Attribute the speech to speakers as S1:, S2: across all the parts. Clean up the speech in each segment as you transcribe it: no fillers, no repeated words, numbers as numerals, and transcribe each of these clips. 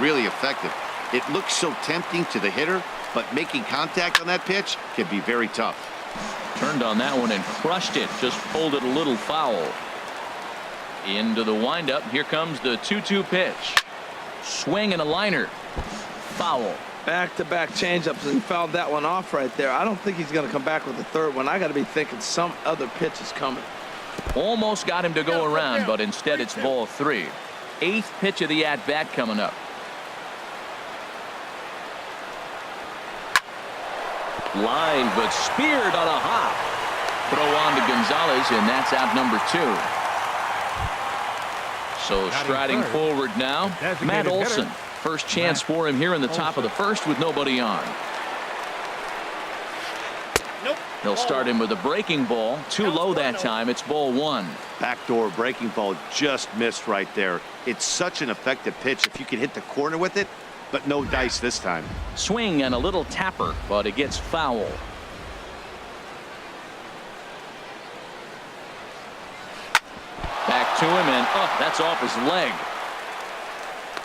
S1: really effective. It looks so tempting to the hitter, but making contact on that pitch can be very tough.
S2: Turned on that one and crushed it. Just pulled it a little foul. Into the windup. Here comes the 2-2 pitch. Swing and a liner. Foul.
S3: Back-to-back changeups, and he fouled that one off right there. I don't think he's going to come back with the third one. I got to be thinking some other pitch is coming.
S2: Almost got him to go around, but instead it's ball 3. 8th pitch of the at-bat coming up. Line, but speared on a hop. Throw on to Gonzalez, and that's out number 2. So striding forward now, Matt Olson. First chance for him here in the top of the first with nobody on. He'll start him with a breaking ball. Too low that time. It's ball 1.
S1: Backdoor breaking ball just missed right there. It's such an effective pitch if you can hit the corner with it, but no dice this time.
S2: Swing and a little tapper, but it gets foul. Back to him, and that's off his leg.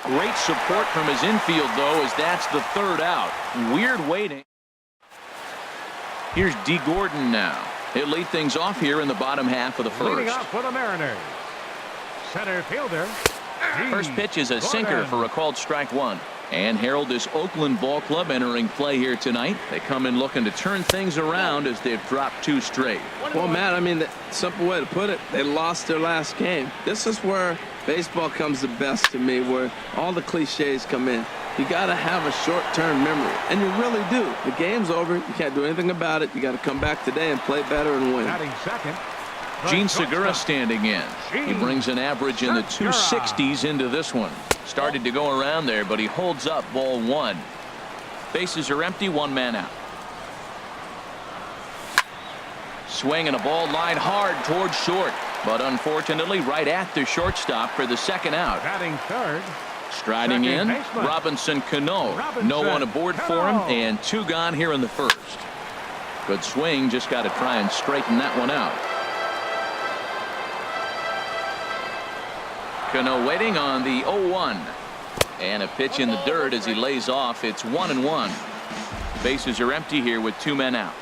S2: Great support from his infield, though, as that's the 3rd out. Weird waiting. Here's D. Gordon now. He'll lead things off here in the bottom half of the first.
S4: Leading off for the Mariners, center fielder.
S2: First pitch is a sinker for a called strike 1. And Harold, this Oakland ball club entering play here tonight. They come in looking to turn things around as they've dropped 2 straight.
S3: Well, Matt, I mean, the simple way to put it, they lost their last game. This is where baseball comes the best to me, where all the cliches come in. You got to have a short-term memory, and you really do. The game's over. You can't do anything about it. You got to come back today and play better and win.
S4: Batting second,
S2: Gene Segura standing in. He brings an average in the 260s into this one. Started to go around there, but he holds up ball 1. Bases are empty, 1 man out. Swing and a ball lined hard towards short, but unfortunately right at the shortstop for the 2nd out.
S4: batting third.
S2: Striding in, Robinson Cano. No one aboard for him, and 2 gone here in the first. Good swing, just got to try and straighten that one out. Cano waiting on the 0-1. And a pitch in the dirt as he lays off. It's 1-1. Bases are empty here with 2 men out.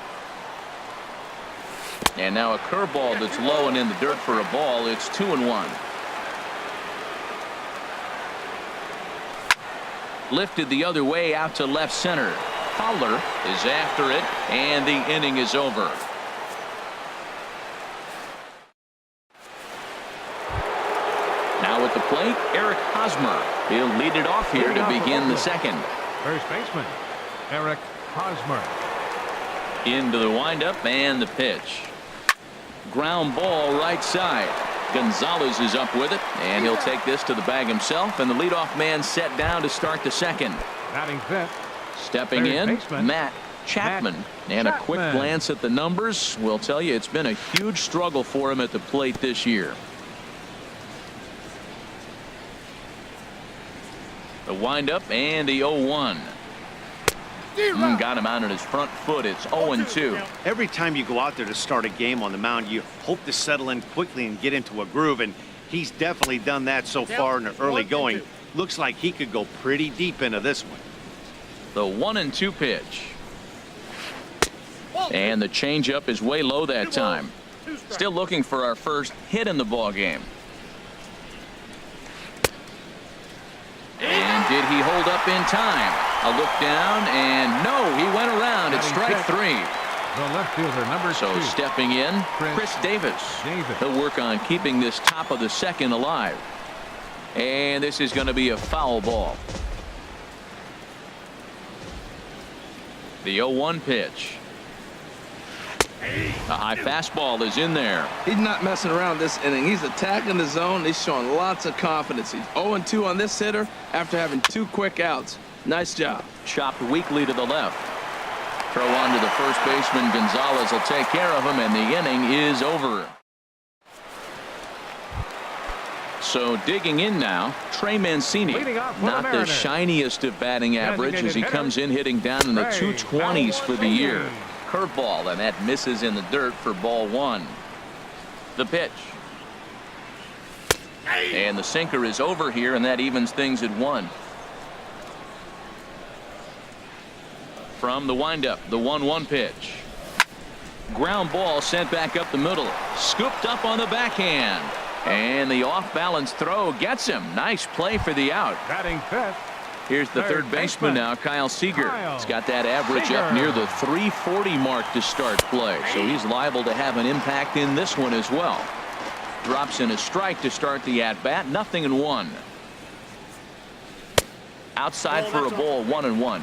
S2: And now a curveball that's low and in the dirt for a ball. It's 2-1. Lifted the other way out to left center. Fowler is after it, and the inning is over. Now at the plate, Eric Hosmer. He'll lead it off here to begin the 2nd.
S4: First baseman, Eric Hosmer.
S2: Into the windup and the pitch. Ground ball right side. Gonzalez is up with it, and he'll take this to the bag himself, and the leadoff man set down to start the 2nd.
S4: Batting 5th.
S2: Stepping in, Matt Chapman. And a quick glance at the numbers will tell you it's been a huge struggle for him at the plate this year. The windup and the 0-1. Got him out on his front foot. It's 0-2.
S1: Every time you go out there to start a game on the mound, you hope to settle in quickly and get into a groove, and he's definitely done that so far in the early going. Looks like he could go pretty deep into this one.
S2: The 1-2 pitch. And the changeup is way low that time. Still looking for our first hit in the ball game. And did he hold up in time? A look down, and no, he went around. It's strike 3.
S4: The left fielder, number 2.
S2: So stepping in, Chris Davis. He'll work on keeping this top of the 2nd alive. And this is going to be a foul ball. The 0-1 pitch. A high fastball is in there.
S3: He's not messing around this inning. He's attacking the zone. He's showing lots of confidence. He's 0-2 on this hitter after having 2 quick outs. Nice job.
S2: Chopped weakly to the left. Throw on to the first baseman. Gonzalez will take care of him, and the inning is over. So digging in now, Trey Mancini. Not the shiniest of batting average as he comes in hitting down in the 220s for the year. Curveball, and that misses in the dirt for ball 1. The pitch. And the sinker is over here, and that evens things at 1. From the windup, the 1-1 pitch. Ground ball sent back up the middle. Scooped up on the backhand. And the off-balance throw gets him. Nice play for the out.
S4: Batting fifth.
S2: Here's the third baseman now, Kyle Seager. He's got that average up near the 340 mark to start play, so he's liable to have an impact in this one as well. Drops in a strike to start the at-bat. 0-1. Outside for a ball, 1-1.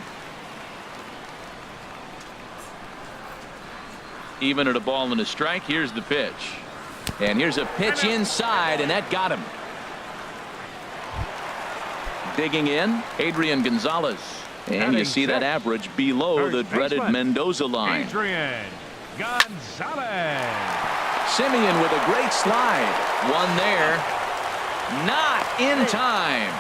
S2: Even at a ball and a strike. Here's the pitch. And here's a pitch inside, and that got him. Digging in, Adrian Gonzalez. And you see that average below the dreaded Mendoza line.
S4: Adrian Gonzalez.
S2: Simeon with a great slide. One there. Not in time.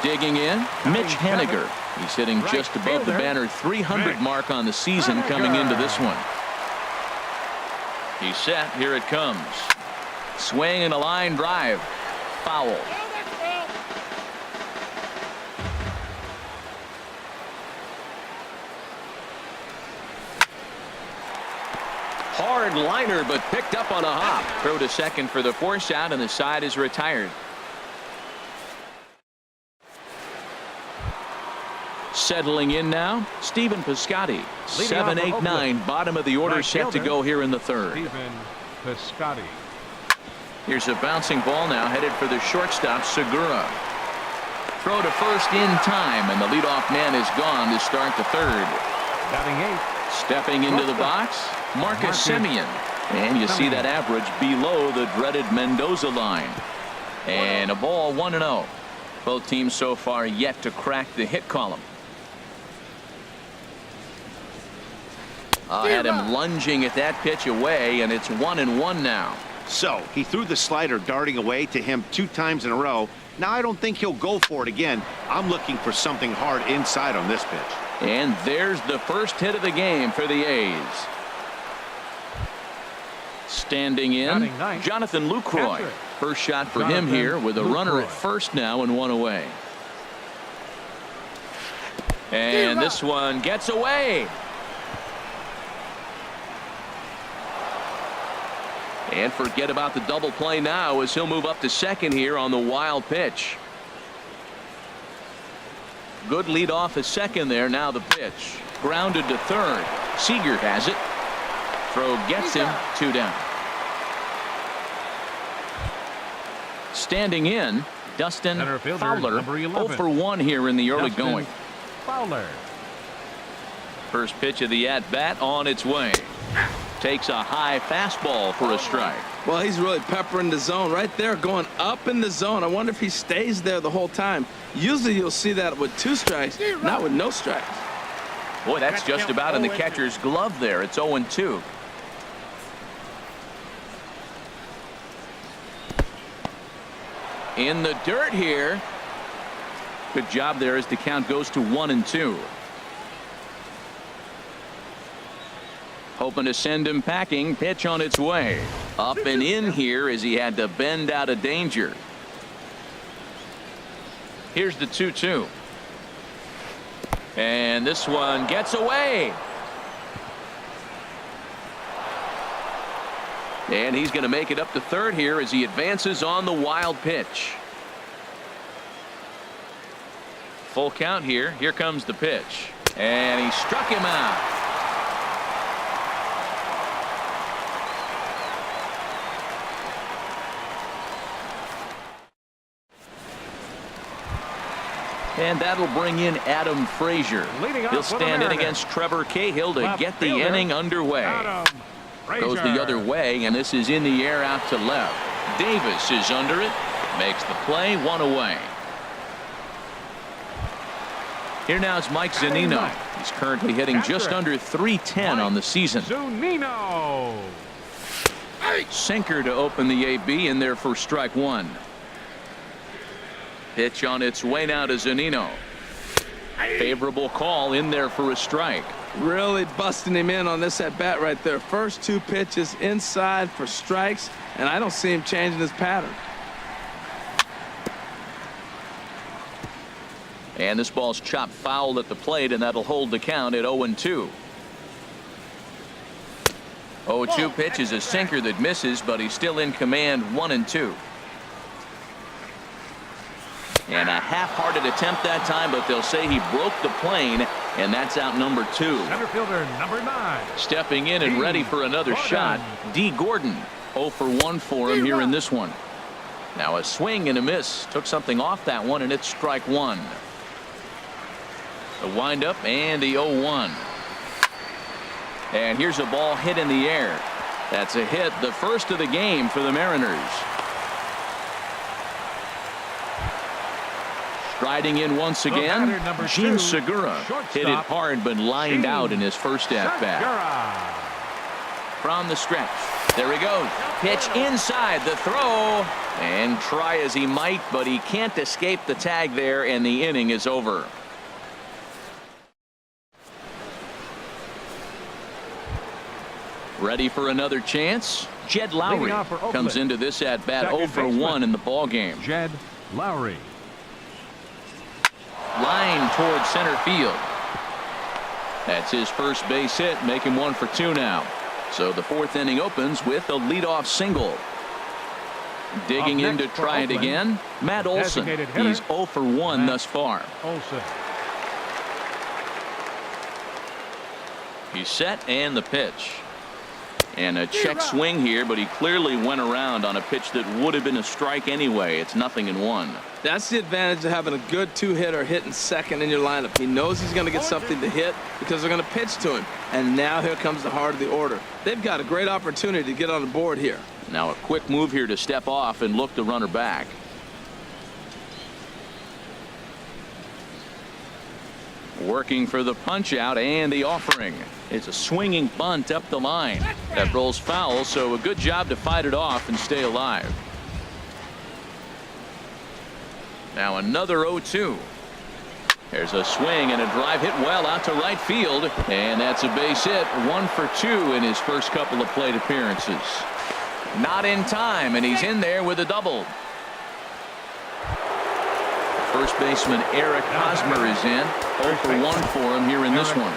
S2: Digging in, Mitch Haniger. He's hitting just above the banner 300 mark on the season coming into this one. He's set. Here it comes. Swing and a line drive. Foul. Hard liner, but picked up on a hop. Throw to second for the force out, and the side is retired. Settling in now, Stephen Piscotty. 7, 8, 9, bottom of the order, set to go here in the third.
S4: Stephen Piscotty.
S2: Here's a bouncing ball now, headed for the shortstop, Segura. Throw to first in time, and the leadoff man is gone to start the third.
S4: Batting eighth.
S2: Stepping into the box, Marcus Semien. And you see that average below the dreaded Mendoza line. And a ball, 1-0. Both teams so far yet to crack the hit column. Had him lunging at that pitch away, and it's 1-1 now.
S1: So he threw the slider darting away to him 2 times in a row. Now I don't think he'll go for it again. I'm looking for something hard inside on this pitch.
S2: And there's the first hit of the game for the A's. Standing in, Jonathan Lucroy. First shot for him here with a runner at first now and 1 away. And this one gets away. And forget about the double play now as he'll move up to second here on the wild pitch. Good lead off at second there. Now the pitch. Grounded to third. Seager has it. Throw gets him. 2 down. Standing in, Dustin Fowler. 0 for 1 here in the early going.
S4: Fowler.
S2: First pitch of the at-bat on its way. Takes a high fastball for a strike.
S3: Well, he's really peppering the zone right there, going up in the zone. I wonder if he stays there the whole time. Usually you'll see that with 2 strikes, not with no strikes.
S2: Boy, that's just about in the catcher's glove there. It's 0-2. In the dirt here. Good job there as the count goes to 1-2. Hoping to send him packing. Pitch on its way. Up and in here as he had to bend out of danger. Here's the 2-2. And this one gets away. And he's going to make it up to third here as he advances on the wild pitch. Full count here. Here comes the pitch. And he struck him out. And that'll bring in Adam Frazier. He'll stand in against Trevor Cahill to get the inning underway. Goes the other way, and this is in the air out to left. Davis is under it. Makes the play. 1 away. Here now is Mike Zunino. He's currently hitting just under .310 on the season.
S4: Zunino.
S2: Sinker to open the AB in there for strike 1. Pitch on its way now to Zunino. Favorable call in there for a strike.
S3: Really busting him in on this at bat right there. First 2 pitches inside for strikes, and I don't see him changing his pattern.
S2: And this ball's chopped foul at the plate, and that'll hold the count at 0-2. 0-2 pitch is a sinker that misses, but he's still in command. 1-2. And a half-hearted attempt that time, but they'll say he broke the plane, and that's out number 2.
S4: Center fielder number 9.
S2: Stepping in and ready for another shot, D. Gordon. 0 for 1 for him here in this one. Now a swing and a miss. Took something off that one, and it's strike 1. The windup and the 0-1. And here's a ball hit in the air. That's a hit, the first of the game for the Mariners. Striding in once again, Gm3 hit it hard but lined out in his first at-bat. From the stretch, there he goes. Pitch inside, the throw, and try as he might, but he can't escape the tag there, and the inning is over. Ready for another chance? Jed Lowry comes into this at-bat 0 for 1 in the ballgame.
S4: Jed Lowry.
S2: Line towards center field. That's his first base hit, making 1 for 2 now. So the 4th inning opens with a leadoff single. Digging in to try it again, Matt Olson. He's 0 for 1 thus far.
S4: Olson.
S2: He's set, and the pitch. And a check swing here, but he clearly went around on a pitch that would have been a strike anyway. It's 0-1.
S3: That's the advantage of having a good 2-hitter hitting second in your lineup. He knows he's going to get something to hit because they're going to pitch to him. And now here comes the heart of the order. They've got a great opportunity to get on the board here.
S2: Now a quick move here to step off and look the runner back. Working for the punch out and the offering. It's a swinging bunt up the line. That rolls foul, so a good job to fight it off and stay alive. Now another 0-2. There's a swing and a drive hit well out to right field, and that's a base hit. 1 for 2 in his first couple of plate appearances. Not in time, and he's in there with a double. First baseman Eric Hosmer is in. 0 for 1 for him here in this one.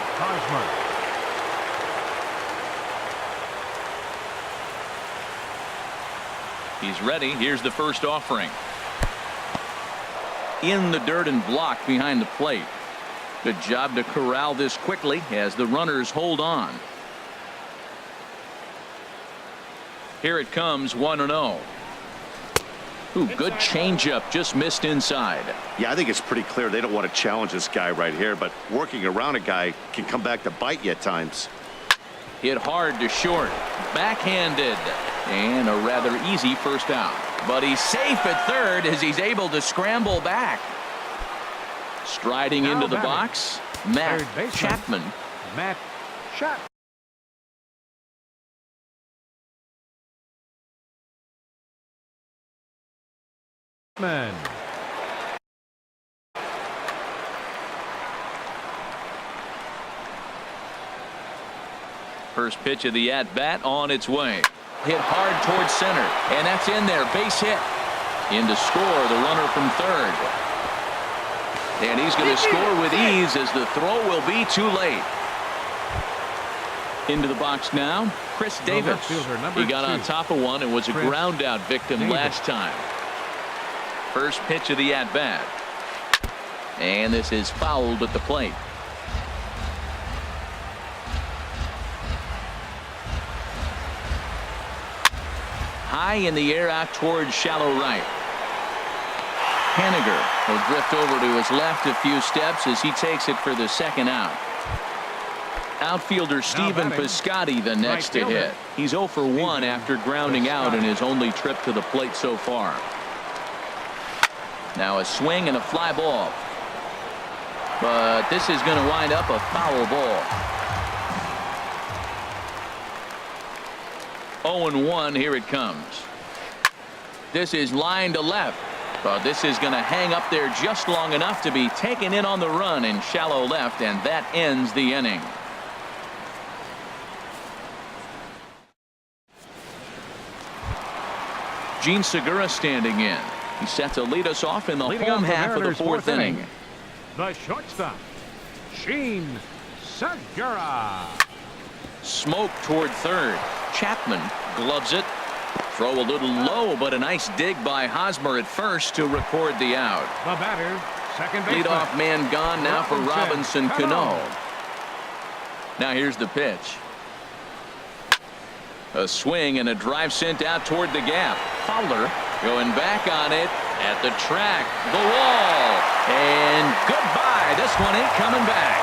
S2: He's ready. Here's the first offering. In the dirt and blocked behind the plate. Good job to corral this quickly as the runners hold on. Here it comes, 1-0. Ooh, good changeup, just missed inside.
S1: Yeah, I think it's pretty clear they don't want to challenge this guy right here, but working around a guy can come back to bite you at times.
S2: Hit hard to short, backhanded, and a rather easy first out. But he's safe at third as he's able to scramble back. Striding into the box, Matt Chapman.
S4: Matt Chapman.
S2: First pitch of the at-bat on its way. Hit hard towards center, and that's in there. Base hit. In to score, the runner from third. And he's going to score with ease as the throw will be too late. Into the box now, Chris Davis. He got on top of one and was a ground out victim last time. First pitch of the at-bat. And this is fouled at the plate. High in the air out towards shallow right. Haniger will drift over to his left a few steps as he takes it for the second out. Outfielder Stephen Piscotty the next to hit. He's 0 for 1 after grounding out in his only trip to the plate so far. Now a swing and a fly ball. But this is going to wind up a foul ball. 0-1, here it comes. This is line to left. But this is going to hang up there just long enough to be taken in on the run in shallow left, and that ends the inning. Gene Segura standing in. He's set to lead us off in the home half of the fourth inning.
S4: The shortstop, Sheen Segura.
S2: Smoke toward third. Chapman gloves it. Throw a little low, but a nice dig by Hosmer at first to record the out.
S4: The batter, second baseman.
S2: Leadoff man gone now for Robinson Cano. Now here's the pitch. A swing and a drive sent out toward the gap. Fowler going back on it at the track. The wall. And goodbye. This one ain't coming back.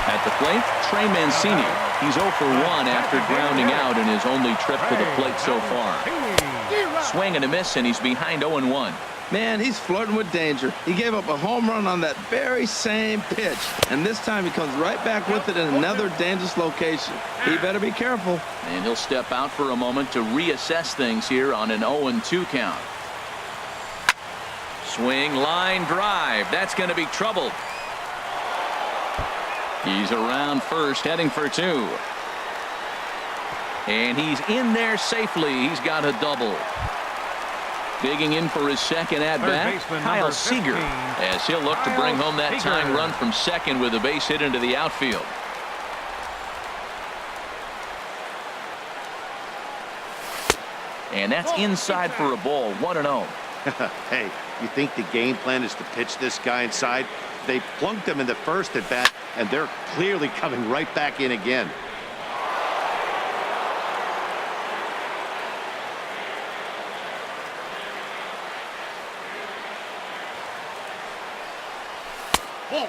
S2: At the plate, Trey Mancini. He's 0 for 1 after grounding out in his only trip to the plate so far. Swing and a miss, and he's behind 0-1.
S3: Man, he's flirting with danger. He gave up a home run on that very same pitch, and this time he comes right back with it in another dangerous location. He better be careful.
S2: And he'll step out for a moment to reassess things here on an 0-2 count. Swing, line drive. That's going to be trouble. He's around first, heading for 2. And he's in there safely. He's got a double. Digging in for his second at-bat, Kyle Seager, as he'll look to bring home that tying run from second with a base hit into the outfield. And that's inside for a ball, 1-0.
S1: Hey, you think the game plan is to pitch this guy inside? They plunked him in the first at bat, and they're clearly coming right back in again.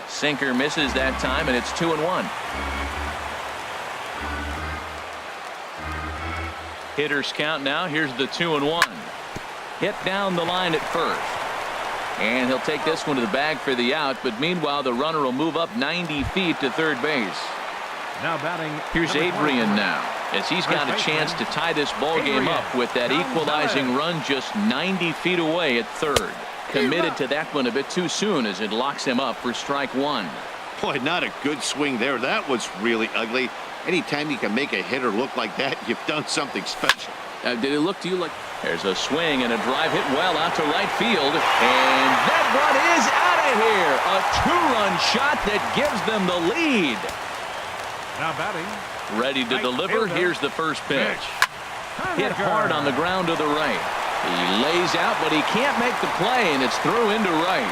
S2: Sinker misses that time, and it's 2-1. Hitters count now. Here's the 2-1. Hit down the line at first. And he'll take this one to the bag for the out, but meanwhile the runner will move up 90 feet to third base.
S4: Now batting.
S2: Here's Adrian now, as he's got a chance to tie this ball game up with that equalizing run just 90 feet away at third. Committed to that one a bit too soon as it locks him up for strike 1.
S1: Boy, not a good swing there. That was really ugly. Anytime you can make a hitter look like that, you've done something special.
S2: Did it look to you like... There's a swing and a drive hit well out to right field. And that one is out of here. A 2-run shot that gives them the lead.
S4: Now batting.
S2: Ready to deliver. Here's the first pitch. Hit hard on the ground to the right. He lays out, but he can't make the play, and it's through into right.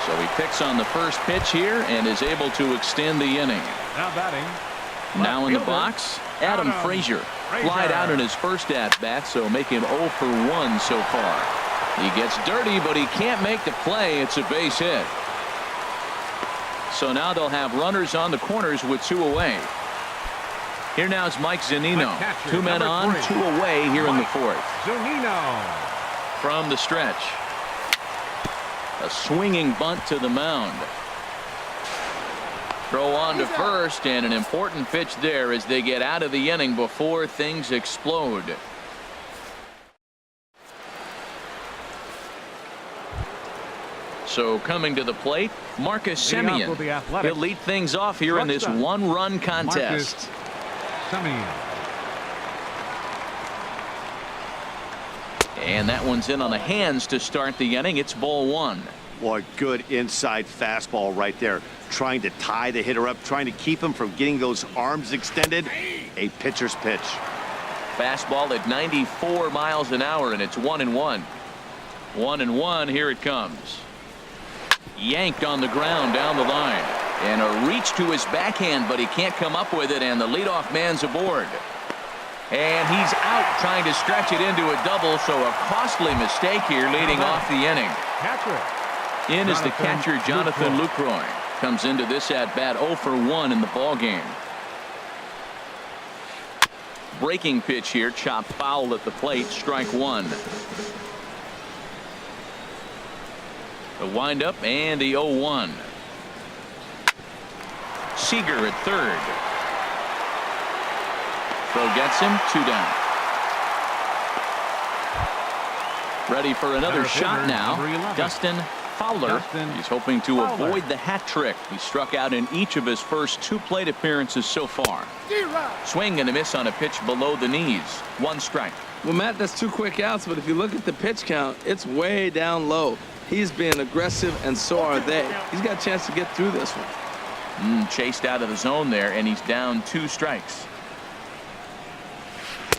S2: So he picks on the first pitch here and is able to extend the inning.
S4: Now batting.
S2: Now in the box, Adam Frazier. Flied out in his first at-bat, so make him 0 for 1 so far. He gets dirty, but he can't make the play. It's a base hit. So now they'll have runners on the corners with 2 away. Here now is Mike Zunino. 2 men on, 2 away here in the 4th.
S4: Zunino.
S2: From the stretch. A swinging bunt to the mound. Throw on to first, and an important pitch there as they get out of the inning before things explode. So coming to the plate, Marcus Semien. He'll lead things off here in this 1-run contest. And that one's in on the hands to start the inning. It's ball 1.
S1: Boy, good inside fastball right there. Trying to tie the hitter up, trying to keep him from getting those arms extended. A pitcher's pitch.
S2: Fastball at 94 miles an hour, and it's 1-1. 1-1, here it comes. Yanked on the ground down the line. And a reach to his backhand, but he can't come up with it, and the leadoff man's aboard. And he's out trying to stretch it into a double, so a costly mistake here leading off the inning. In is the catcher, Jonathan Lucroy. Comes into this at-bat 0 for 1 in the ballgame. Breaking pitch here, chopped foul at the plate, strike 1. The windup and the 0-1. Seager at third. Throw gets him, 2 down. Ready for another shot now. Dustin Fowler. He's hoping to avoid the hat trick. He struck out in each of his first 2 plate appearances so far. Swing and a miss on a pitch below the knees. 1 strike.
S3: Well, Matt, that's 2 quick outs, but if you look at the pitch count, it's way down low. He's being aggressive, and so are they. He's got a chance to get through this one.
S2: Chased out of the zone there, and he's down 2 strikes.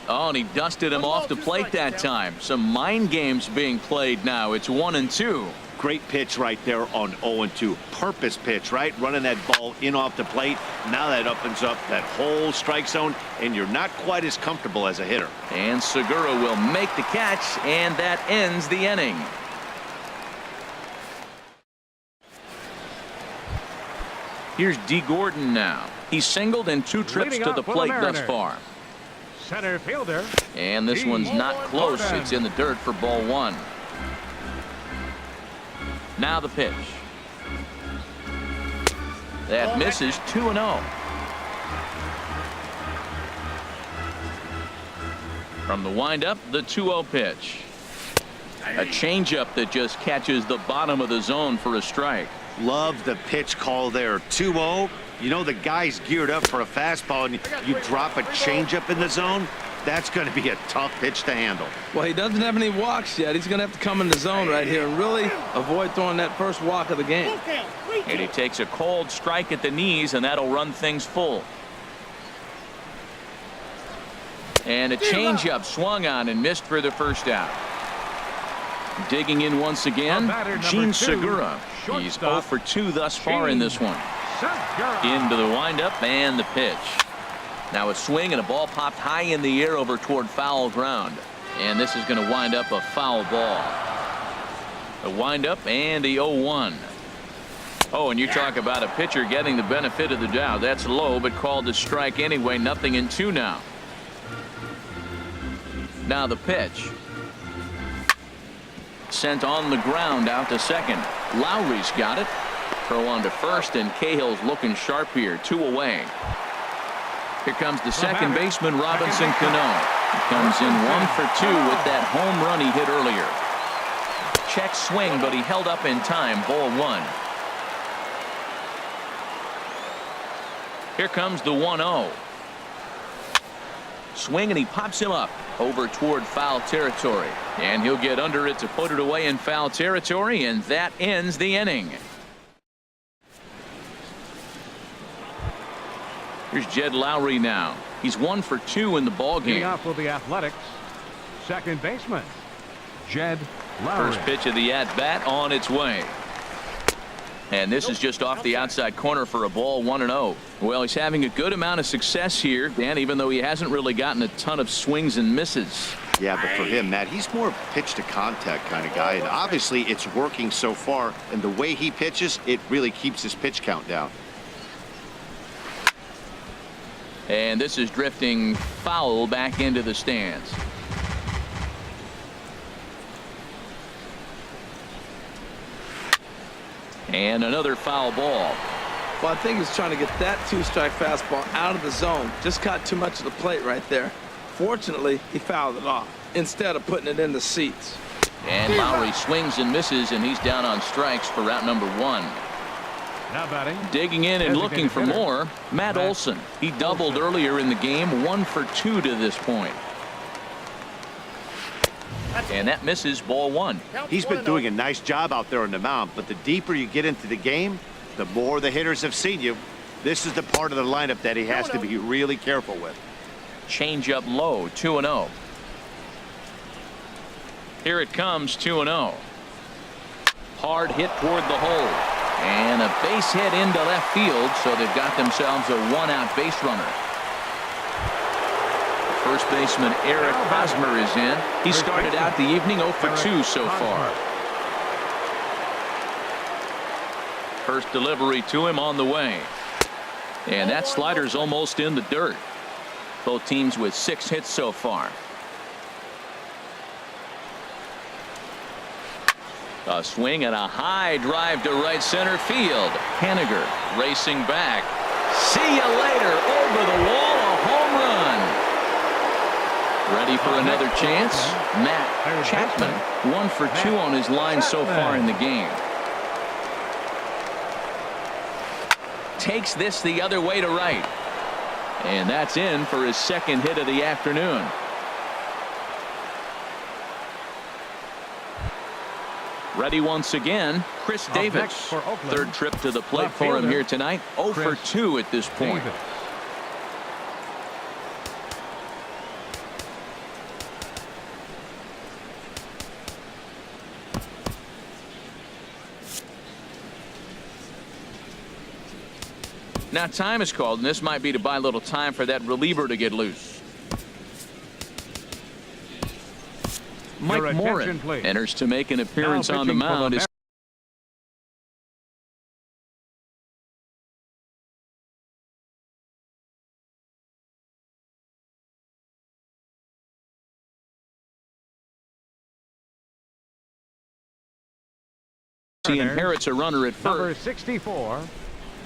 S2: Oh, and he dusted him off the plate that time. Some mind games being played now. It's 1-2.
S1: Great pitch right there on 0-2. Purpose pitch, right? Running that ball in off the plate. Now that opens up that whole strike zone, and you're not quite as comfortable as a hitter.
S2: And Segura will make the catch, and that ends the inning. Here's D. Gordon now. He's singled in 2 trips to the plate thus far.
S4: Center fielder.
S2: And this one's not close. It's in the dirt for ball 1. Now the pitch. That misses. 2-0. From the windup, the 2-0 pitch. A changeup that just catches the bottom of the zone for a strike.
S1: Love the pitch call there. 2-0. You know the guy's geared up for a fastball, and you drop a changeup in the zone. That's going to be a tough pitch to handle.
S3: Well, he doesn't have any walks yet. He's going to have to come in the zone right here and really avoid throwing that first walk of the game.
S2: And he takes a cold strike at the knees, and that'll run things full. And a changeup swung on and missed for the first out. Digging in once again, Gene Segura. He's 0 for 2 thus far in this one. Into the windup and the pitch. Now a swing and a ball popped high in the air over toward foul ground. And this is going to wind up a foul ball. A windup and a 0-1. Oh, and you talk about a pitcher getting the benefit of the doubt. That's low, but called a strike anyway. 0-2 now. Now the pitch. Sent on the ground out to second. Lowry's got it. Throw on to first, and Cahill's looking sharp here. 2 away. Here comes the second baseman, Robinson Cano. He comes in 1 for 2 with that home run he hit earlier. Check swing, but he held up in time. Ball 1. Here comes the 1-0. Swing, and he pops him up over toward foul territory. And he'll get under it to put it away in foul territory, and that ends the inning. Here's Jed Lowry now. He's 1 for 2 in the ball game.
S4: Off for the Athletics, second baseman, Jed Lowry.
S2: First pitch of the at-bat on its way. And this is just off the outside corner for a ball. 1-0. Well, he's having a good amount of success here, Dan, even though he hasn't really gotten a ton of swings and misses.
S1: Yeah, but for him, Matt, he's more pitch to contact kind of guy, and obviously it's working so far, and the way he pitches, it really keeps his pitch count down.
S2: And this is drifting foul back into the stands. And another foul ball.
S3: Well, I think he's trying to get that 2-strike fastball out of the zone. Just caught too much of the plate right there. Fortunately, he fouled it off instead of putting it in the seats.
S2: And Lowry swings and misses, and he's down on strikes for route number 1.
S4: Now batting.
S2: Digging in and looking for more, Matt Olson. He doubled earlier in the game, 1 for 2 to this point. And that misses. Ball 1.
S1: He's been doing a nice job out there on the mound, but the deeper you get into the game, the more the hitters have seen you. This is the part of the lineup that he has to be really careful with.
S2: Change up low. 2-0. Here it comes. 2-0. Hard hit toward the hole. And a base hit into left field, so they've got themselves a 1-out base runner. First baseman Eric Hosmer is in. He started out the evening 0 for 2 so far. First delivery to him on the way. And that slider's almost in the dirt. Both teams with 6 hits so far. A swing and a high drive to right center field. Haniger racing back. See you later. Over the wall, a home run. Ready for another chance? Matt Chapman, 1 for 2 on his line so far in the game. Takes this the other way to right. And that's in for his second hit of the afternoon. Ready once again, Chris Davis.
S4: For Oakland,
S2: third trip to the plate
S4: left
S2: for him
S4: fielder,
S2: here tonight. 0 for
S4: Chris
S2: 2 at this point.
S4: Davis.
S2: Now time is called, and this might be to buy a little time for that reliever to get loose. Mike
S4: Your
S2: Morin
S4: attention, please.
S2: enters to make an appearance
S4: Now
S2: on the
S4: pitching for the
S2: mound. He inherits a runner at
S4: Number
S2: first.
S4: 64,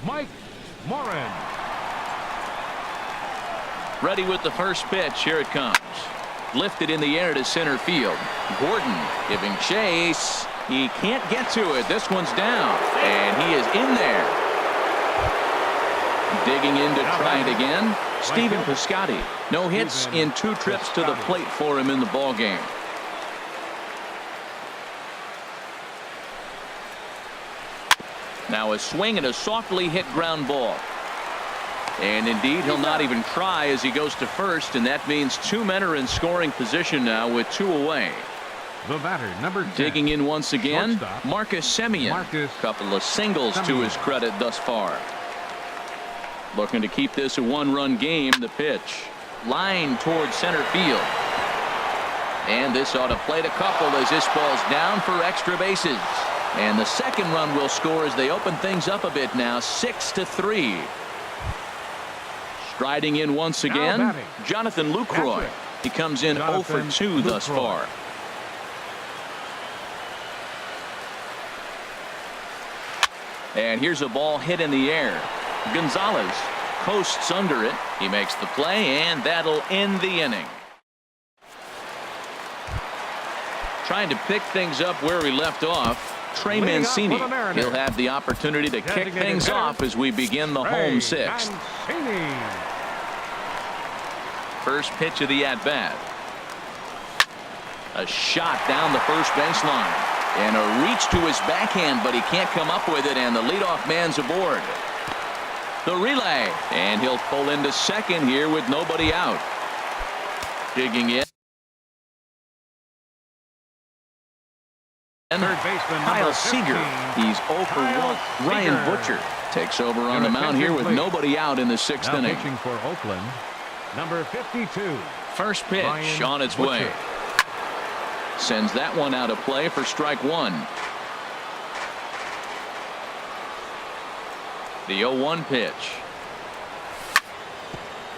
S4: Mike Morin.
S2: Ready with the first pitch. Here it comes. Lifted in the air to center field. Gordon giving chase. He can't get to it. This one's down, and he is in there. Digging in to try it again. Stephen Piscotty. No hits in 2 trips to the plate for him in the ball game. Now a swing and a softly hit ground ball. And indeed, he'll not even try as he goes to first, and that means 2 men are in scoring position now with 2 away.
S4: The batter, number 10.
S2: Digging in once again,
S4: Shortstop,
S2: Marcus Semien. Couple of singles to his credit thus far. Looking to keep this a 1-run game. The pitch. Line towards center field. And this ought to plate a couple as this ball's down for extra bases. And the second run will score as they open things up a bit now, 6-3. Striding in once again, Jonathan Lucroy. He comes in 0 for 2 thus far. And here's a ball hit in the air. Gonzalez coasts under it. He makes the play, and that'll end the inning. Trying to pick things up where he left off. Trey Mancini. He'll have the opportunity to kick things off as we begin the home 6th. First pitch of the at-bat. A shot down the first baseline. And a reach to his backhand, but he can't come up with it, and the leadoff man's aboard. The relay, and he'll pull into second here with nobody out. Digging in.
S4: Third baseman,
S2: Kyle Seager. He's 0 for 1. Ryan Butcher takes over on the mound here with nobody out in the 6th inning.
S4: Pitching for Oakland, number 52.
S2: First pitch
S4: Ryan
S2: on its
S4: Butcher.
S2: way. Sends that one out of play for strike 1. The 0-1 pitch.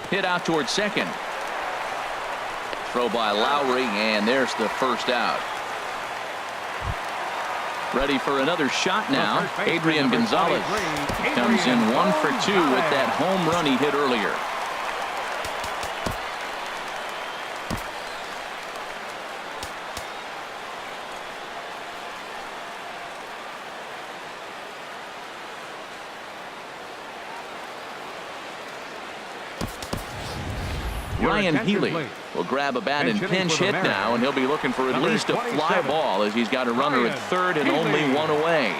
S2: Hit out towards second. Throw by Lowry, and there's the first out. Ready for another shot now. Adrian Gonzalez. He comes in 1 for 2 with that home run he hit earlier. Ryan Healy will grab a bat and pinch hit now, and he'll be looking for at least a fly ball as he's got a runner at third and only 1 away.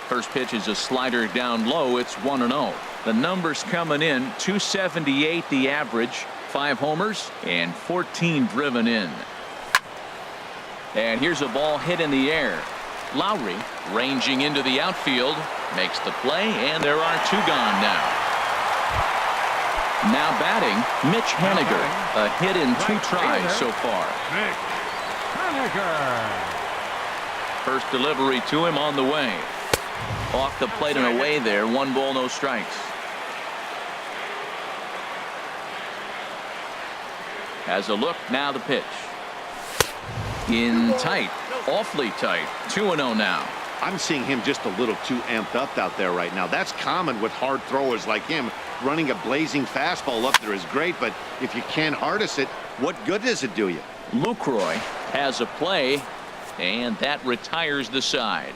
S2: First pitch is a slider down low. It's 1-0. The numbers coming in, 278 the average, 5 homers and 14 driven in. And here's a ball hit in the air. Lowry ranging into the outfield, makes the play, and there are 2 gone now. Now batting, Mitch Haniger. A hit in 2 tries so far. First delivery to him on the way. Off the plate and away there. 1 ball, no strikes. Has a look, now the pitch. In tight, awfully tight. 2-0 now.
S1: I'm seeing him just a little too amped up out there right now. That's common with hard throwers like him. Running a blazing fastball up there is great, but if you can't harness it, what good does it do you?
S2: Lucroy has a play, and that retires the side.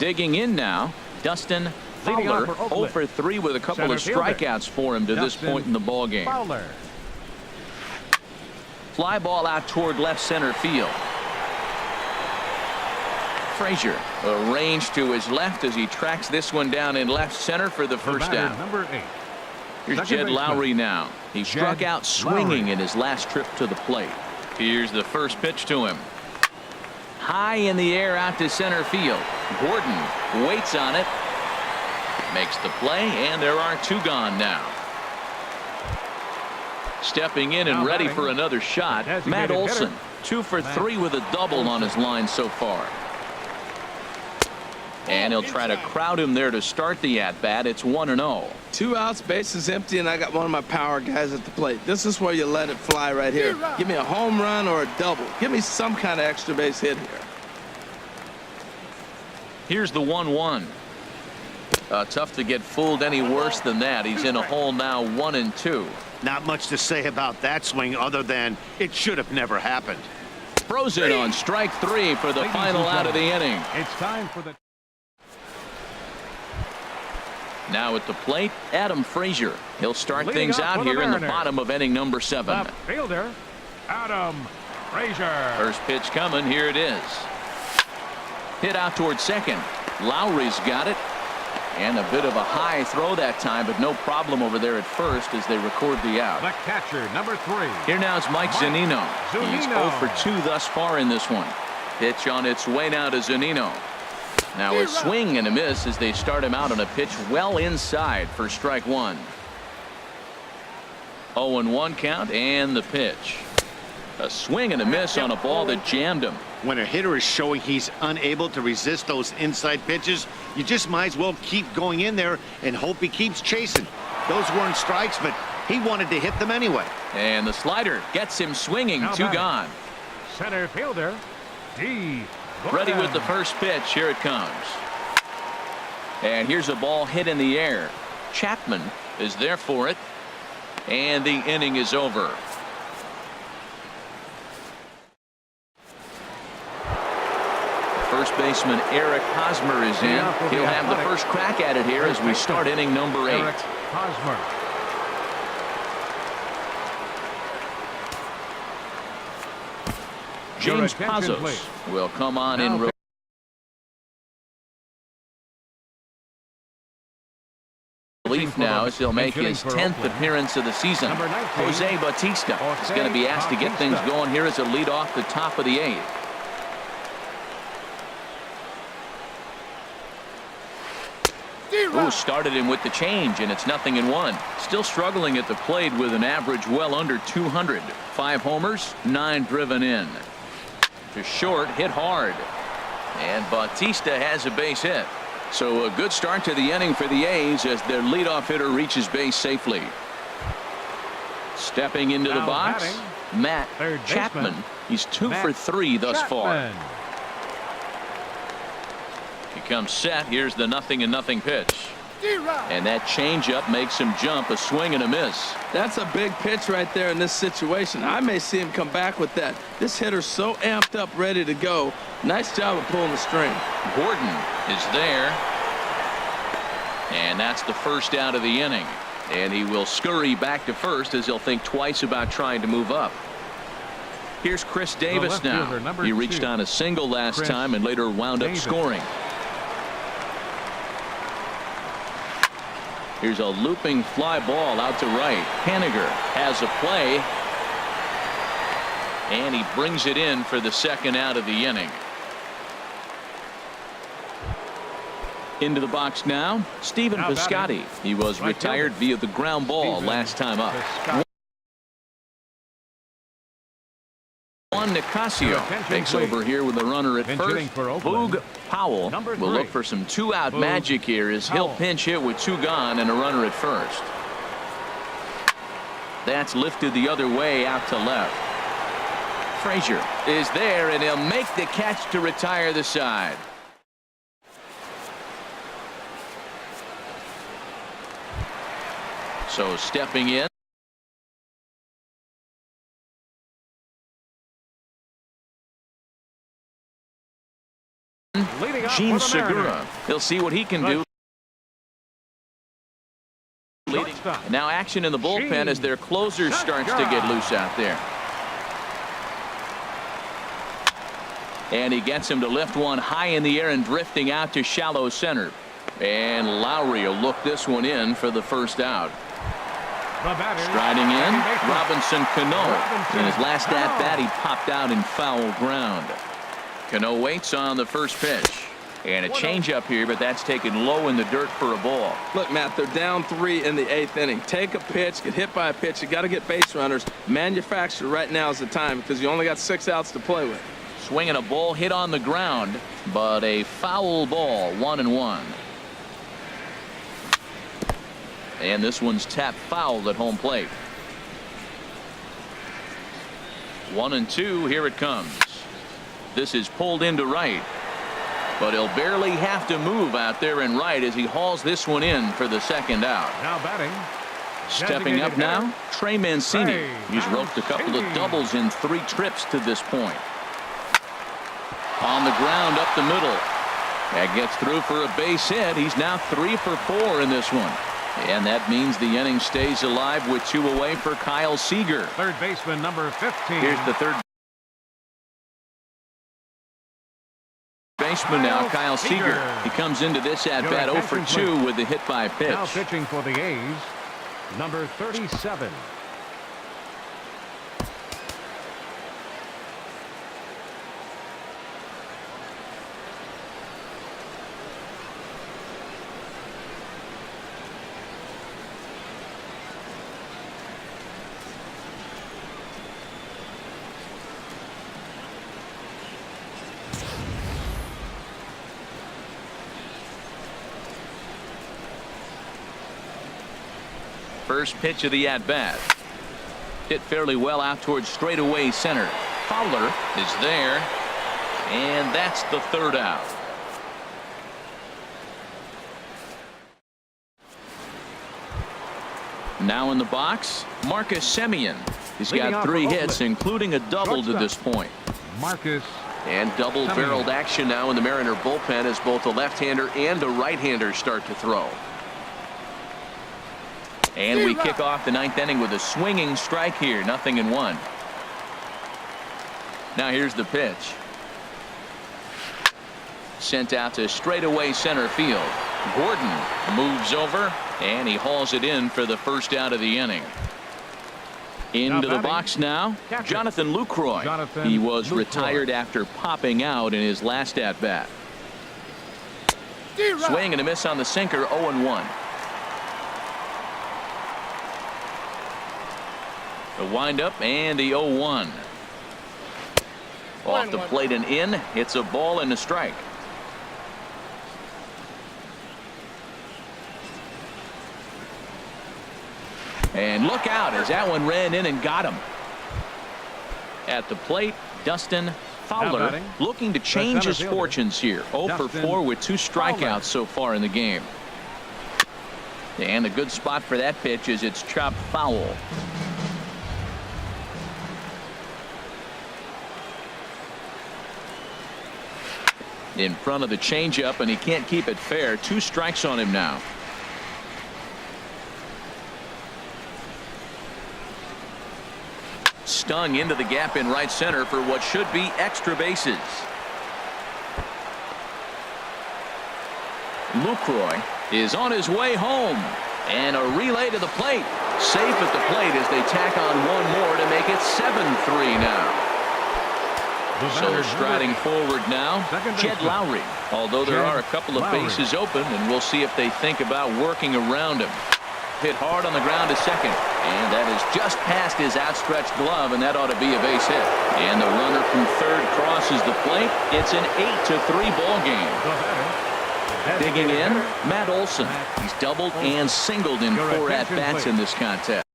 S2: Digging in now, Dustin
S4: Leading
S2: Fowler,
S4: off for
S2: 0
S4: Oakland.
S2: for 3 with a couple
S4: Center
S2: of
S4: fielder,
S2: strikeouts for him to this
S4: Dustin
S2: point in the ball game.
S4: Fowler.
S2: Fly ball out toward left center field. Frazier arranged to his left as he tracks this one down in left center for the first
S4: batter,
S2: down.
S4: number 8.
S2: Here's
S4: Second
S2: Jed
S4: baseman,
S2: Lowry now. He struck
S4: Jed
S2: out swinging
S4: Lowry.
S2: in his last trip to the plate. Here's the first pitch to him. High in the air out to center field. Gordon waits on it. Makes the play, and there are 2 gone now. Stepping in and
S4: Now
S2: ready
S4: batting,
S2: for another shot,
S4: designated
S2: Matt Olson.
S4: hitter,
S2: 2 for
S4: Matt
S2: 3 with a double on his line so far. And he'll try to crowd him there to start the at-bat. It's 1-0.
S3: 2 outs, bases empty, and I got one of my power guys at the plate. This is where you let it fly right here. Give me a home run or a double. Give me some kind of extra base hit here.
S2: Here's the 1-1. Tough to get fooled any worse than that. He's in a hole now, 1-2.
S1: Not much to say about that swing other than it should have never happened.
S2: Frozen on strike 3 for the
S4: Ladies
S2: final
S4: and
S2: out of the
S4: gentlemen,
S2: inning.
S4: It's time for the
S2: Now at the plate, Adam Frazier. He'll start
S4: Leading
S2: things
S4: off
S2: out
S4: for the
S2: here in the
S4: Mariners,
S2: bottom of inning number 7.
S4: left fielder, Adam Frazier.
S2: First pitch coming. Here it is. Hit out towards second. Lowry's got it. And a bit of a high throw that time, but no problem over there at first as they record the out.
S4: The catcher, number 3.
S2: Here now is Mike Zunino. He's 0
S4: Zunino.
S2: for 2 thus far in this one. Pitch on its way now to Zunino. Now a swing and a miss as they start him out on a pitch well inside for strike 1. 0-1 count and the pitch. A swing and a miss on a ball that jammed him.
S1: When a hitter is showing he's unable to resist those inside pitches, you just might as well keep going in there and hope he keeps chasing. Those weren't strikes, but he wanted to hit them anyway.
S2: And the slider gets him swinging.
S4: Now
S2: 2
S4: batting,
S2: gone.
S4: Center fielder, D.
S2: Ready with the
S4: Gordon.
S2: first pitch. Here it comes. And here's a ball hit in the air. Chapman is there for it. And the inning is over. First baseman Eric Hosmer is in. He'll have the first crack at it here as we start inning number 8.
S4: Eric Hosmer.
S2: James
S4: Your attention,
S2: Pazos
S4: please.
S2: will come on
S4: Now
S2: in relief now as he'll make his 10th appearance of the season.
S4: Number 19,
S2: Jose Bautista is going to be asked to get things going here as a lead off the top of the 8th. Ooh, started him with the change, and it's 0-1. Still struggling at the plate with an average well under 200. 5 homers, 9 driven in. To short, hit hard. And Bautista has a base hit. So a good start to the inning for the A's as their leadoff hitter reaches base safely. Stepping into the
S4: Now
S2: box,
S4: batting,
S2: Matt
S4: third
S2: Chapman.
S4: baseman,
S2: He's 2
S4: Matt
S2: for 3 thus far.
S4: Chapman.
S2: He comes set. Here's the 0-0 pitch. And that changeup makes him jump. A swing and a miss.
S3: That's a big pitch right there in this situation. I may see him come back with that. This hitter's so amped up, ready to go. Nice job of pulling the string.
S2: Gordon is there. And that's the first out of the inning. And he will scurry back to first as he'll think twice about trying to move up. Here's Chris Davis
S4: left
S2: now.
S4: fielder, number
S2: He reached
S4: 2.
S2: on a single last
S4: Chris
S2: time and later wound up
S4: Davis.
S2: scoring. Here's a looping fly ball out to right. Haniger has a play. And he brings it in for the second out of the inning. Into the box now, Stephen
S4: Now batting,
S2: Piscotty. He was
S4: right
S2: retired
S4: fielder,
S2: via the ground ball
S4: Stephen
S2: last time up.
S4: Piscotty.
S2: Juan
S4: Your
S2: Nicasio
S4: attention,
S2: takes
S4: please.
S2: over here with a runner at
S4: Pinch
S2: first.
S4: hitting for Oakland,
S2: Boog Powell
S4: number
S2: will look
S4: 3.
S2: for some 2-out
S4: Boog
S2: magic here as he'll
S4: Powell.
S2: pinch hit with 2 gone and a runner at first. That's lifted the other way out to left. Frazier is there, and he'll make the catch to retire the side. So stepping in.
S4: Leading off
S2: Jean
S4: for the Mariners.
S2: Segura. He'll see what he can do. Leading. Now action in the bullpen as their closer starts to get loose out there. And he gets him to lift one high in the air and drifting out to shallow center. And Lowry will look this one in for the first out. Striding in, Robinson Cano. In his last at-bat, he popped out in foul ground. Cano waits on the first pitch. And a changeup here, but that's taken low in the dirt for a ball.
S3: Look, Matt, they're down 3 in the 8th inning. Take a pitch, get hit by a pitch. You got to get base runners. Manufacture right now is the time because you only got 6 outs to play with.
S2: Swinging a ball hit on the ground, but a foul ball, 1-1. And this one's tapped foul at home plate. 1-2, here it comes. This is pulled into right. But he'll barely have to move out there in right as he hauls this one in for the second out.
S4: Now batting.
S2: Stepping up now, Trey Mancini. He's roped a couple of doubles in 3 trips to this point. On the ground up the middle. That gets through for a base hit. He's now 3 for 4 in this one. And that means the inning stays alive with 2 away for Kyle Seager.
S4: Third baseman number 15.
S2: Here's the third baseman now, Kyle Seager. He comes into this at bat 0 for 2 with the hit by pitch.
S4: Now pitching for the A's, number 37.
S2: First pitch of the at-bat. Hit fairly well out towards straightaway center. Fowler is there. And that's the third out. Now in the box, Marcus Semien. He's got 3 hits, including a double to this point.
S4: Marcus.
S2: And double-barreled action now in the Mariner bullpen as both a left-hander and a right-hander start to throw. And we kick off the 9th inning with a swinging strike here. 0-1. Now here's the pitch. Sent out to straightaway center field. Gordon moves over and he hauls it in for the first out of the inning. Into the box now, Jonathan Lucroy. He was retired after popping out in his last at bat. Swing and a miss on the sinker. 0-1. The windup and the 0-1. Off the plate and in. It's a ball and a strike. And look out as that one ran in and got him. At the plate, Dustin Fowler looking to change his fortunes here. 0 for 4 with 2 strikeouts so far in the game. And a good spot for that pitch is it's chopped foul. In front of the changeup, and he can't keep it fair. 2 strikes on him now. Stung into the gap in right center for what should be extra bases. Lucroy is on his way home. And a relay to the plate. Safe at the plate as they tack on one more to make it 7-3 now. So striding forward now, Jed Lowry. Although there are a couple of bases open, and we'll see if they think about working around him. Hit hard on the ground to second, and that is just past his outstretched glove, and that ought to be a base hit. And the runner from third crosses the plate. It's an 8-3 ball game. Digging in, Matt Olson. He's doubled and singled in 4 at-bats in this contest.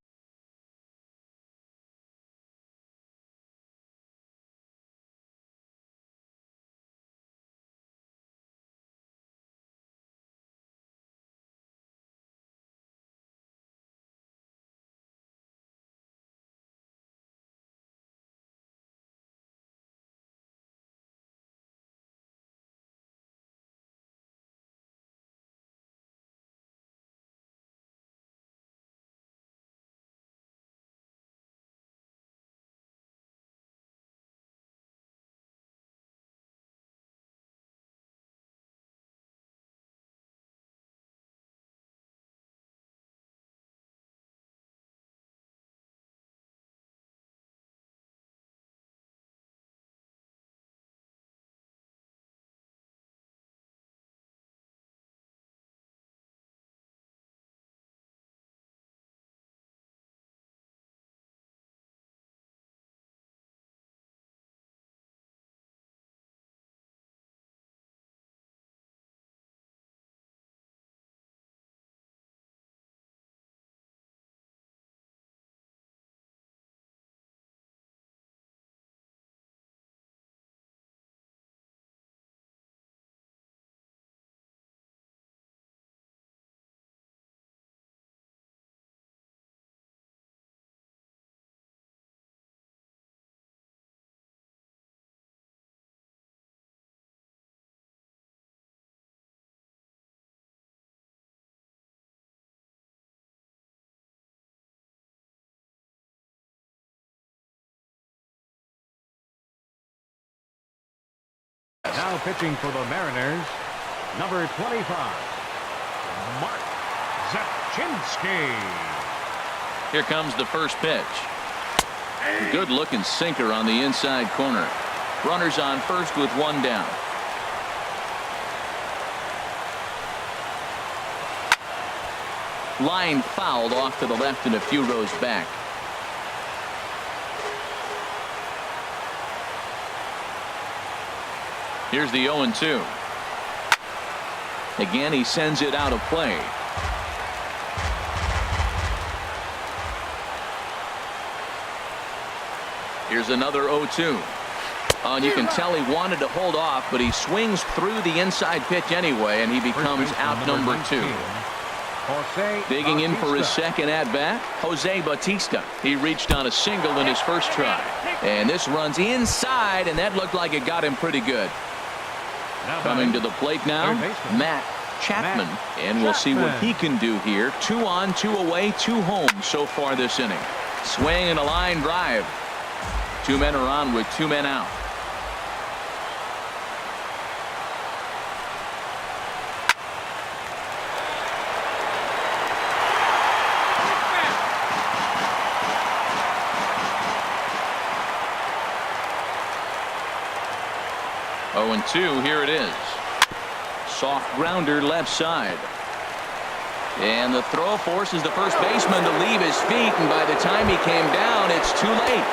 S4: Now pitching for the Mariners, number 25, Mark Zepchinski.
S2: Here comes the first pitch. Good looking sinker on the inside corner. Runners on first with one down. Line fouled off to the left and a few rows back. Here's the 0-2. Again, he sends it out of play. Here's another 0-2. And you can tell he wanted to hold off, but he swings through the inside pitch anyway, and he becomes out number 2. Digging in for his second at-bat, Jose Bautista. He reached on a single in his first try. And this runs inside, and that looked like it got him pretty good. Coming to the plate now, Matt Chapman. And we'll see what he can do here. 2 on, 2 away, 2 home so far this inning. Swing and a line drive. 2 men are on with 2 men out. Oh, and 2, here it is. Soft grounder left side. And the throw forces the first baseman to leave his feet, and by the time he came down, it's too late.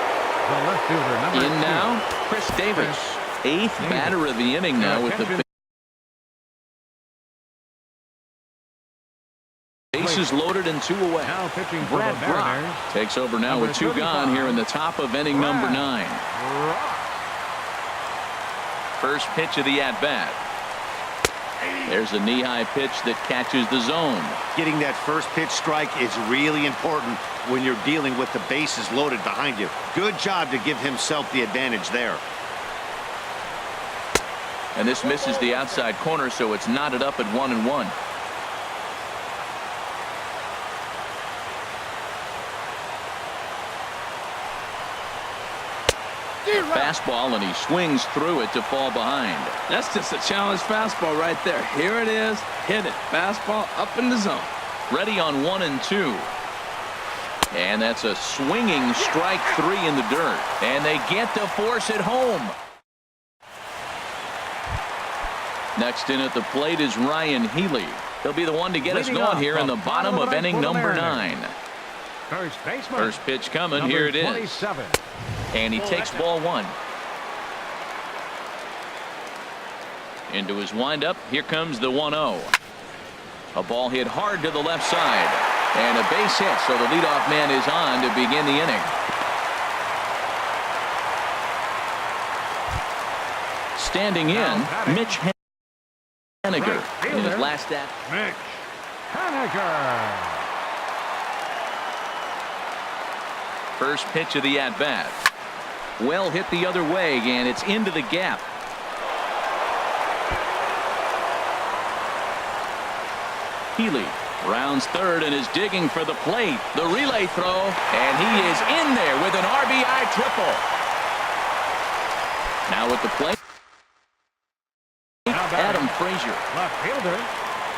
S4: The left fielder, number 2.
S2: In now, Chris Davis. 8th batter of the inning now with the bases loaded and 2 away.
S4: Now pitching for
S2: Brad
S4: the Mariners.
S2: Brock takes over now with 2 gone here in the top of inning number 9. First pitch of the at-bat. There's a knee-high pitch that catches the zone.
S1: Getting that first pitch strike is really important when you're dealing with the bases loaded behind you. Good job to give himself the advantage there.
S2: And this misses the outside corner, so it's knotted up at 1-1. Fastball, and he swings through it to fall behind.
S3: That's just a challenge fastball right there. Here it is. Hit it. Fastball up in the zone.
S2: Ready on 1 and 2. And that's a swinging strike 3 in the dirt. And they get to force it home. Next in at the plate is Ryan Healy. He'll be the one to get us going here in the bottom of inning number 9.
S4: First baseman.
S2: First pitch coming.
S4: Number
S2: Here it is.
S4: 27.
S2: And he takes ball 1. Into his windup. Here comes the 1-0. A ball hit hard to the left side. And a base hit, so the leadoff man is on to begin the inning. Standing in, Mitch Haniger in his last at.
S4: Mitch Haniger.
S2: First pitch of the at-bat. Well hit the other way, and it's into the gap. Healy rounds third and is digging for the plate. The relay throw, and he is in there with an RBI triple. Now at the plate, Adam Frazier.
S4: Left fielder,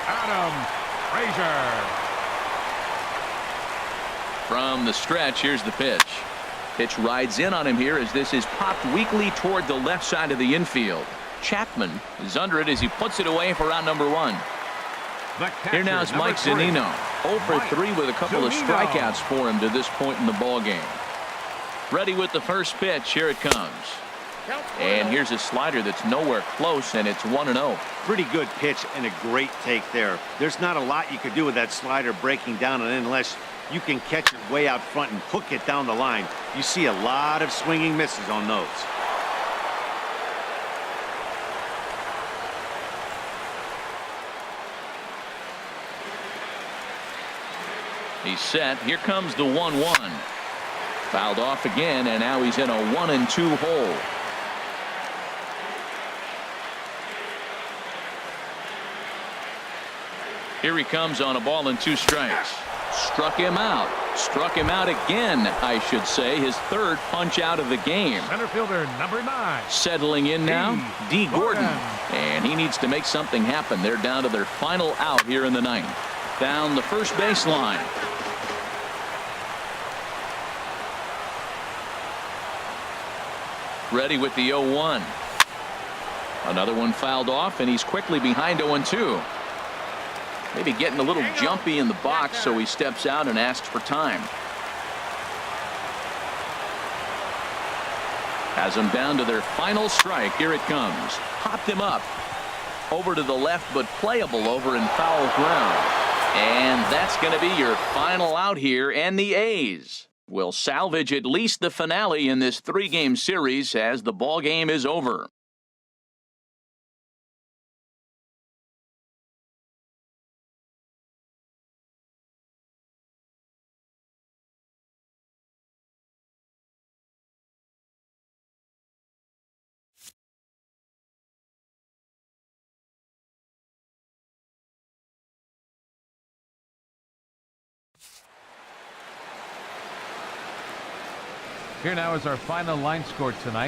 S4: Adam Frazier.
S2: From the stretch, here's the pitch. Pitch rides in on him here as this is popped weakly toward the left side of the infield. Chapman is under it as he puts it away for round number 1. Here now is Mike Zunino. 0 for 3 with a couple of strikeouts for him to this point in the ball game. Ready with the first pitch. Here it comes. And here's a slider that's nowhere close, and it's 1-0.
S1: Pretty good pitch and a great take there. There's not a lot you could do with that slider breaking down and unless you can catch it way out front and hook it down the line. You see a lot of swinging misses on those.
S2: He's set. Here comes the 1-1. Fouled off again, and now he's in a 1-2 hole. Here he comes on a ball and 2 strikes. Struck him out. Struck him out again, I should say. His third punch out of the game.
S4: Center fielder number 9.
S2: Settling in now, D. Gordon. And he needs to make something happen. They're down to their final out here in the ninth. Down the first baseline. Ready with the 0-1. Another one fouled off, and he's quickly behind 0-2. Maybe getting a little jumpy in the box, so he steps out and asks for time. Has them down to their final strike. Here it comes. Popped him up. Over to the left, but playable over in foul ground. And that's going to be your final out here, and the A's will salvage at least the finale in this 3-game series as the ball game is over.
S4: Here now is our final line score tonight.